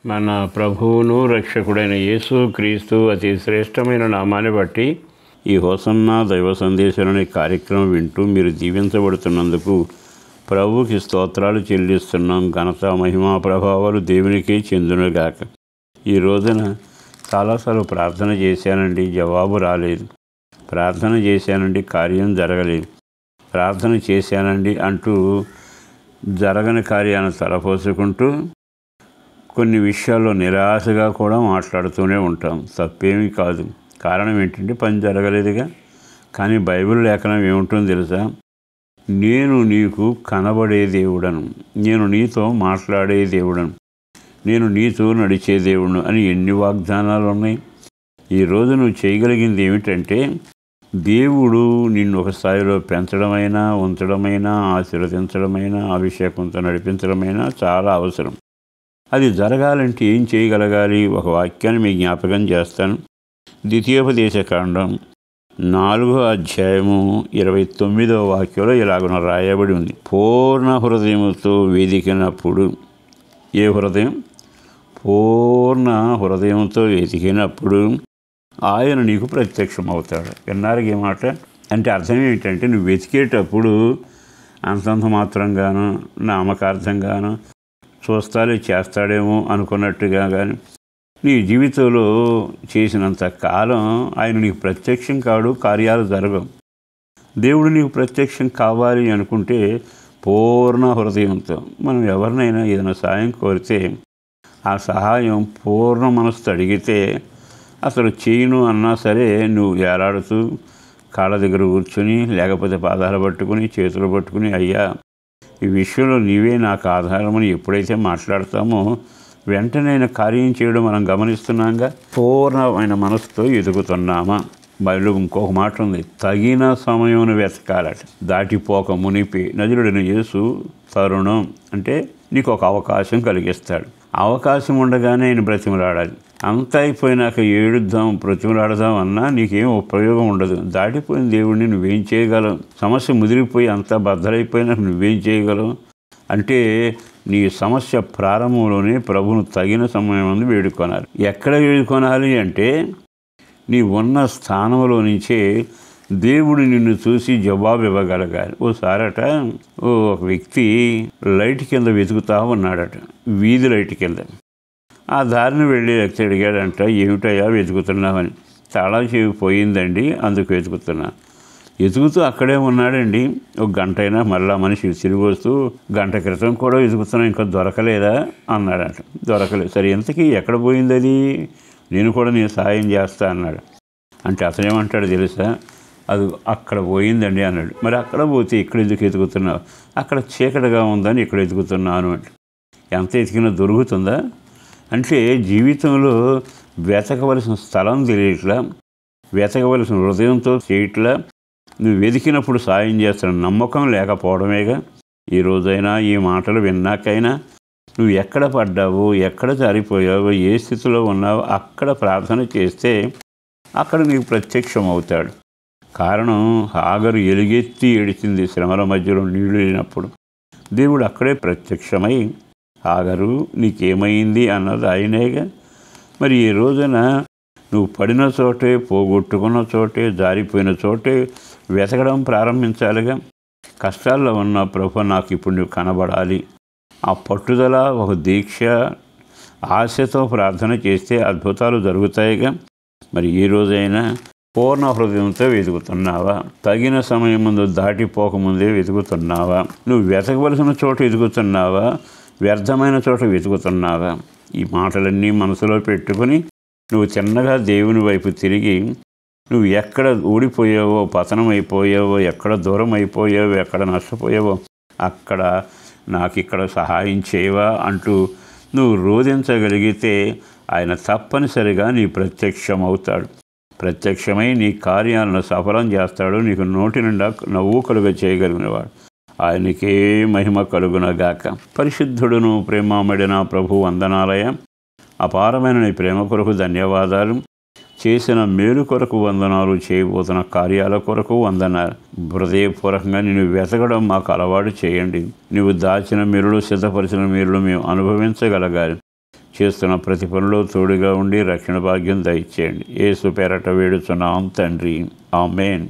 మన ప్రభువును రక్షకుడైన యేసు క్రీస్తు అతి శ్రేష్టమైన నామాన్ని బట్టి ఈ హోసన్నా దైవ సందేశాలనే కార్యక్రమం వింటూ మీరు దీవించబడుతున్నందుకు ప్రభువుకి స్తోత్రాలు చెల్లిస్తున్నాం. ఘనత మహిమా ప్రభావాలు దేవునికే చెందునుగాక. ఈ రోజున చాలాసార్లు ప్రార్థన చేశానండి, జవాబు రాలేదు. ప్రార్థన చేశానండి, కార్యం జరగలేదు. ప్రార్థన చేశానండి అంటూ జరగని కార్యాన్ని తలపోసుకుంటూ కొన్ని విషయాల్లో నిరాశగా కూడా మాట్లాడుతూనే ఉంటాం. తప్పేమీ కాదు. కారణం ఏంటంటే పని జరగలేదుగా. కానీ బైబిల్ లేఖనం ఏముంటుందో తెలుసా? నేను నీకు కనబడే దేవుడను, నేను నీతో మాట్లాడే దేవుడను, నేను నీతో నడిచే దేవుడును అని ఎన్ని వాగ్దానాలు ఉన్నాయి. ఈరోజు నువ్వు చేయగలిగింది ఏమిటంటే దేవుడు నిన్ను ఒక స్థాయిలో పెంచడమైనా, ఉంచడమైనా, ఆశీర్వదించడమైనా, అభిషేకంతో నడిపించడమైనా చాలా అవసరం. అది జరగాలంటే ఏం చేయగలగాలి? ఒక వాక్యాన్ని మీకు జ్ఞాపకం చేస్తాను. ద్వితీయోపదేశకాండం 4వ అధ్యాయము 29వ వాక్యంలో ఇలాగున రాయబడి ఉంది. పూర్ణ హృదయముతో వెదికినప్పుడు, ఏ హృదయం? పూర్ణ హృదయంతో వెతికినప్పుడు ఆయన నీకు ప్రత్యక్షం అవుతాడు. విన్నారు ఈ మాట? అంటే అర్థం ఏమిటంటే నువ్వు వెతికేటప్పుడు అంతంత మాత్రంగాను, నామకార్థంగాను, చూస్తాలే చేస్తాడేమో అనుకున్నట్టుగా కానీ నీ జీవితంలో చేసినంత కాలం ఆయన నీకు ప్రత్యక్షం కాడు, కార్యాలు జరగవు. దేవుడు నీకు ప్రత్యక్షం కావాలి అనుకుంటే పూర్ణ హృదయంతో, మనం ఎవరినైనా ఏదైనా సాయం కోరితే ఆ సహాయం పూర్ణ మనసుతో అడిగితే అసలు చేయను అన్నా సరే నువ్వు ఏలాడుతూ కాళ్ళ దగ్గర కూర్చొని, లేకపోతే పాదాలు పట్టుకుని, చేతులు పట్టుకుని, అయ్యా ఈ విషయంలో నీవే నాకు ఆధారమని ఎప్పుడైతే మాట్లాడతామో వెంటనే కార్యం చేయడం మనం గమనిస్తున్నాంగా. పూర్ణమైన మనసుతో ఎదుగుతున్నామా? బయలు ఇంకొక మాట ఉంది, తగిన సమయం వెతకాలట. దాటిపోక మునిపి నజరుడైన యేసు తరుణం అంటే నీకు ఒక అవకాశం కలిగిస్తాడు. అవకాశం ఉండగానే ఆయన బ్రతిమలాడాలి. అంతా అయిపోయినాక ఏడుద్దాం, బ్రతిమలాడదాం అన్నా నీకేం ఉపయోగం ఉండదు. దాటిపోయిన దేవుడిని నువ్వేం చేయగలవు? సమస్య ముదిరిపోయి అంతా బద్దలైపోయినాక నువ్వేం చేయగలవు? అంటే నీ సమస్య ప్రారంభంలోనే ప్రభువును తగిన సమయం ముందు వేడుకొనాలి. ఎక్కడ వేడుకొనాలి అంటే నీ ఉన్న స్థానంలో నుంచే దేవుడు నిన్ను చూసి జవాబు ఇవ్వగలగాలి. ఓసారట ఒక వ్యక్తి లైట్ కింద వెతుకుతా ఉన్నాడట, వీధి లైట్ కింద. ఆ దారిని వెళ్ళి వ్యక్తి అడిగాడంట, ఏమిటయ్యా వెతుకుతున్నామని. తాళా చెవి పోయిందండి, అందుకు వెతుకుతున్నా. వెతుకుతూ అక్కడే ఉన్నాడండి. ఒక గంట అయినా మళ్ళా మనిషి తిరిగి వస్తూ, గంట క్రితం కూడా వెతుకుతున్నా, ఇంకా దొరకలేదా అన్నాడంట. దొరకలేదు. సరే ఎంతకీ ఎక్కడ పోయింది అది? నేను కూడా నేను సహాయం చేస్తా అన్నాడు. అంటే అతను ఏమంటాడు తెలుసా? అది అక్కడ పోయిందండి అన్నాడు. మరి అక్కడ పోతే ఇక్కడ ఎందుకు వెతుకుతున్నావు? అక్కడ చీకటిగా ఉందని ఇక్కడ వెతుకుతున్నాను అంటే. ఎంత వెతికినా దొరుకుతుందా? అంటే జీవితంలో వెతకవలసిన స్థలం తెలియట్లా, వెతకవలసిన హృదయంతో చేయట్లా, నువ్వు వెతికినప్పుడు సాయం చేస్తున్న నమ్మకం లేకపోవడమేగా. ఈ రోజైనా ఈ మాటలు విన్నాకైనా నువ్వు ఎక్కడ పడ్డావో, ఎక్కడ జారిపోయావో, ఏ స్థితిలో ఉన్నావో అక్కడ ప్రార్థన చేస్తే అక్కడ నీకు ప్రత్యక్షం అవుతాడు. కారణం, హాగరు ఎలుగెత్తి ఏడిచింది శ్రమల మధ్యలో నీళ్లు లేనప్పుడు. దేవుడు అక్కడే ప్రత్యక్షమై, హాగరు నీకేమైంది అన్నది ఆయనేగా. మరి ఈ రోజున నువ్వు పడిన చోటే, పోగొట్టుకున్న చోటే, జారిపోయిన చోటే వెతకడం ప్రారంభించాలిగా. కష్టాల్లో ఉన్న ప్రభు నాకు ఇప్పుడు నువ్వు కనబడాలి, ఆ పట్టుదల, ఒక దీక్ష, ఆశతో ప్రార్థన చేస్తే అద్భుతాలు జరుగుతాయిగా. మరి ఈ రోజైనా పూర్ణ హృదయంతో వెతుకుతున్నావా? తగిన సమయం ముందు దాటిపోకముందే వెతుకుతున్నావా? నువ్వు వెతకవలసిన చోట వెతుకుతున్నావా? వ్యర్థమైన చోట వెతుకుతున్నావా? ఈ మాటలన్నీ మనసులో పెట్టుకుని నువ్వు చిన్నగా దేవుని వైపు తిరిగి, నువ్వు ఎక్కడ ఊడిపోయావో, పతనం అయిపోయావో, ఎక్కడ దూరం అయిపోయావో, ఎక్కడ నష్టపోయావో అక్కడ నాకు ఇక్కడ సహాయం చేయవా అంటూ నువ్వు రోధించగలిగితే ఆయన తప్పనిసరిగా నీ ప్రత్యక్షం అవుతాడు. ప్రత్యక్షమై నీ కార్యాలను సఫలం చేస్తాడు. నీకు నోటి నిండా నవ్వు కలుగ చేయగలిగినవాడు. ఆయనకే మహిమ కలుగునగాక. పరిశుద్ధుడును ప్రేమామడిన ప్రభు వందనాలయ. అపారమైన నీ ప్రేమ కొరకు ధన్యవాదాలు. చేసిన మేలు కొరకు వందనాలు, చేయబోతున్న కార్యాల కొరకు వందనాలు. హృదయపూర్వకంగా నిన్ను వెతకడం మాకు అలవాటు చేయండి. నువ్వు దాచిన మేలులు, సిద్ధపరిచిన మేలులు మేము అనుభవించగలగాలి. చేస్తున్న ప్రతి పనిలో తోడుగా ఉండి రక్షణ భాగ్యం దయచేయండి. యేసు పేరట వేడుచున్నాం తండ్రి, ఆమేన్.